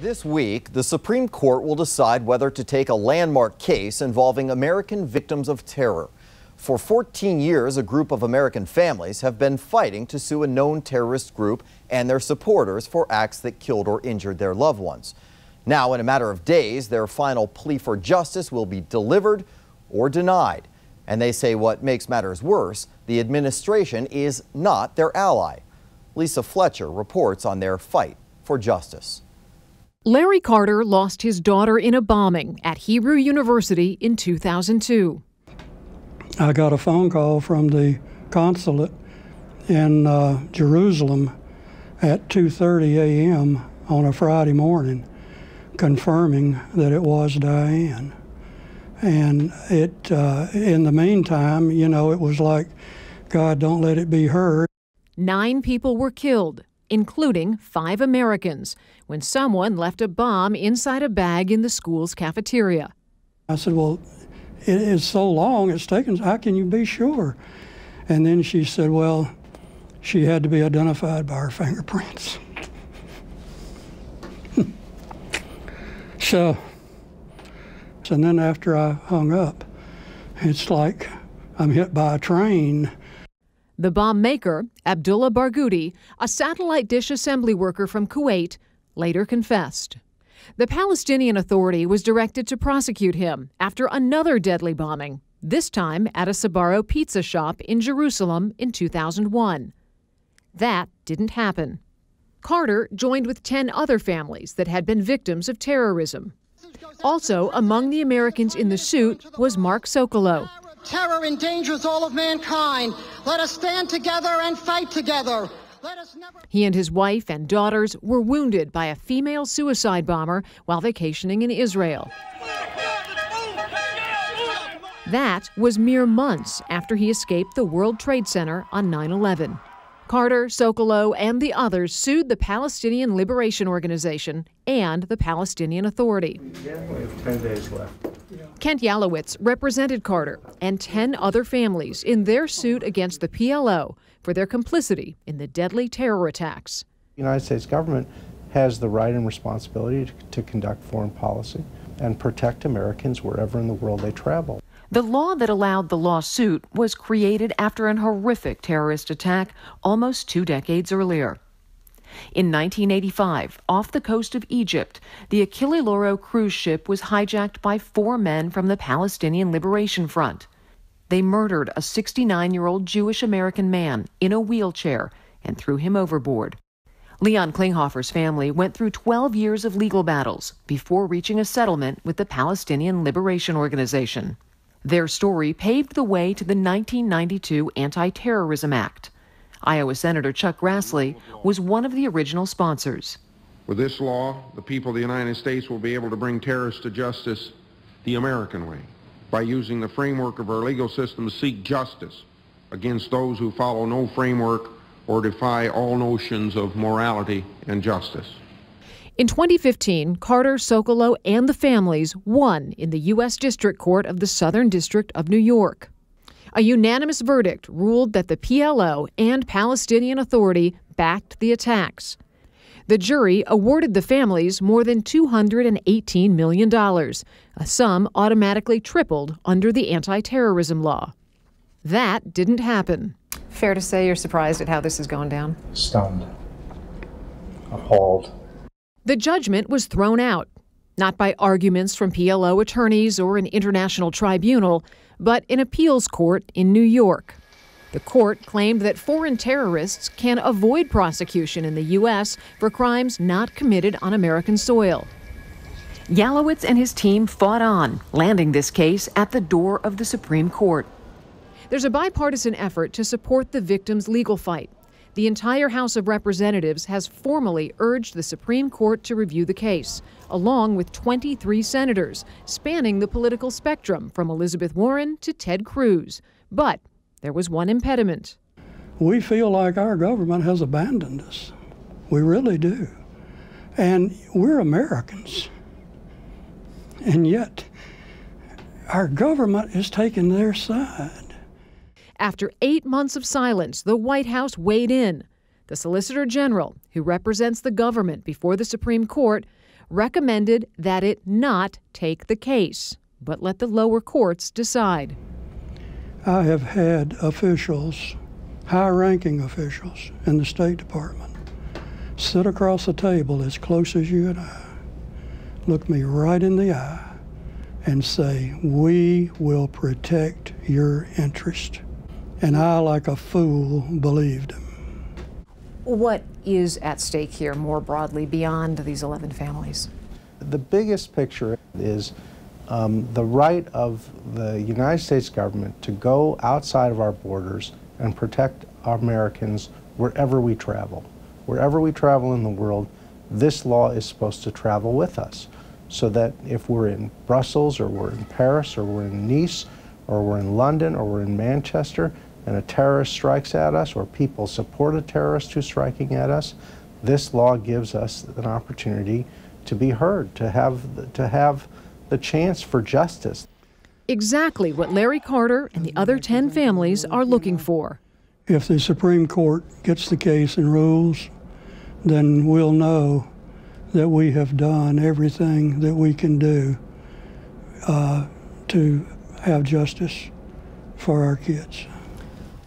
This week, the Supreme Court will decide whether to take a landmark case involving American victims of terror. For 14 years, a group of American families have been fighting to sue a known terrorist group and their supporters for acts that killed or injured their loved ones. Now, in a matter of days, their final plea for justice will be delivered or denied. And they say what makes matters worse, the administration is not their ally. Lisa Fletcher reports on their fight for justice. Larry Carter lost his daughter in a bombing at Hebrew University in 2002. I got a phone call from the consulate in Jerusalem at 2:30 a.m. on a Friday morning, confirming that it was Diane. And in the meantime, you know, it was like, God, don't let it be her. 9 people were killed, including 5 Americans, when someone left a bomb inside a bag in the school's cafeteria. I said, well, it is so long, it's taken, how can you be sure? And then she said, well, she had to be identified by her fingerprints. And then after I hung up, it's like I'm hit by a train. The bomb maker, Abdullah Barghouti, a satellite dish assembly worker from Kuwait, later confessed. The Palestinian Authority was directed to prosecute him after another deadly bombing, this time at a Sbarro pizza shop in Jerusalem in 2001. That didn't happen. Carter joined with 10 other families that had been victims of terrorism. Also among the Americans in the suit was Mark Sokolow. Terror endangers all of mankind. Let us stand together and fight together. He and his wife and daughters were wounded by a female suicide bomber while vacationing in Israel. That was mere months after he escaped the World Trade Center on 9/11. Carter, Sokolow, and the others sued the Palestinian Liberation Organization and the Palestinian Authority. We have 10 days left. Kent Yalowitz represented Carter and 10 other families in their suit against the PLO for their complicity in the deadly terror attacks. The United States government has the right and responsibility to conduct foreign policy and protect Americans wherever in the world they travel. The law that allowed the lawsuit was created after an horrific terrorist attack almost 2 decades earlier. In 1985, off the coast of Egypt, the Achille Lauro cruise ship was hijacked by 4 men from the Palestinian Liberation Front. They murdered a 69-year-old Jewish-American man in a wheelchair and threw him overboard. Leon Klinghoffer's family went through 12 years of legal battles before reaching a settlement with the Palestinian Liberation Organization. Their story paved the way to the 1992 Anti-Terrorism Act. Iowa Senator Chuck Grassley was one of the original sponsors. With this law, the people of the United States will be able to bring terrorists to justice the American way, by using the framework of our legal system to seek justice against those who follow no framework or defy all notions of morality and justice. In 2015, Carter, Sokolow, and the families won in the U.S. District Court of the Southern District of New York. A unanimous verdict ruled that the PLO and Palestinian Authority backed the attacks. The jury awarded the families more than $218 million, a sum automatically tripled under the anti-terrorism law. That didn't happen. Fair to say you're surprised at how this has gone down? Stunned. Appalled. The judgment was thrown out, not by arguments from PLO attorneys or an international tribunal, but an appeals court in New York. The court claimed that foreign terrorists can avoid prosecution in the U.S. for crimes not committed on American soil. Yalowitz and his team fought on, landing this case at the door of the Supreme Court. There's a bipartisan effort to support the victims' legal fight. The entire House of Representatives has formally urged the Supreme Court to review the case, along with 23 senators, spanning the political spectrum from Elizabeth Warren to Ted Cruz. But there was one impediment. We feel like our government has abandoned us. We really do. And we're Americans. And yet, our government is taking their side. After 8 months of silence, the White House weighed in. The Solicitor General, who represents the government before the Supreme Court, recommended that it not take the case, but let the lower courts decide. I have had officials, high-ranking officials in the State Department, sit across the table as close as you and I, look me right in the eye, and say, "We will protect your interest." And I, like a fool, believed him. What is at stake here more broadly beyond these 11 families? The biggest picture is the right of the United States government to go outside of our borders and protect our Americans wherever we travel. Wherever we travel in the world, this law is supposed to travel with us, so that if we're in Brussels or we're in Paris or we're in Nice or we're in London or we're in Manchester and a terrorist strikes at us or people support a terrorist who's striking at us, this law gives us an opportunity to be heard, to have the chance for justice. Exactly what Larry Carter and the other 10 families are looking for. If the Supreme Court gets the case and rules, then we'll know that we have done everything that we can do to have justice for our kids.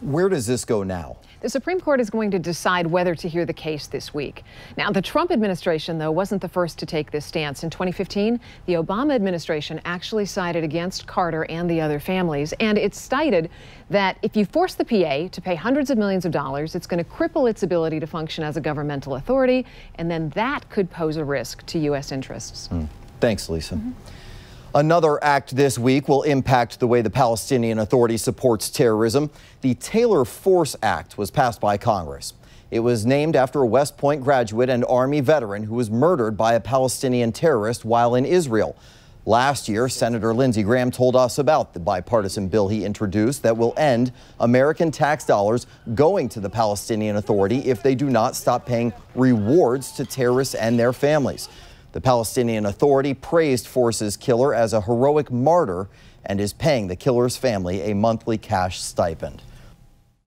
Where does this go now? The Supreme Court is going to decide whether to hear the case this week. Now, the Trump administration, though, wasn't the first to take this stance. In 2015, the Obama administration actually sided against Carter and the other families, and it cited that if you force the PA to pay hundreds of millions of dollars, it's going to cripple its ability to function as a governmental authority, and then that could pose a risk to U.S. interests. Thanks, Lisa. Another act this week will impact the way the Palestinian Authority supports terrorism. The Taylor Force Act was passed by Congress. It was named after a West Point graduate and Army veteran who was murdered by a Palestinian terrorist while in Israel. Last year, Senator Lindsey Graham told us about the bipartisan bill he introduced that will end American tax dollars going to the Palestinian Authority if they do not stop paying rewards to terrorists and their families. The Palestinian Authority praised Force's killer as a heroic martyr and is paying the killer's family a monthly cash stipend.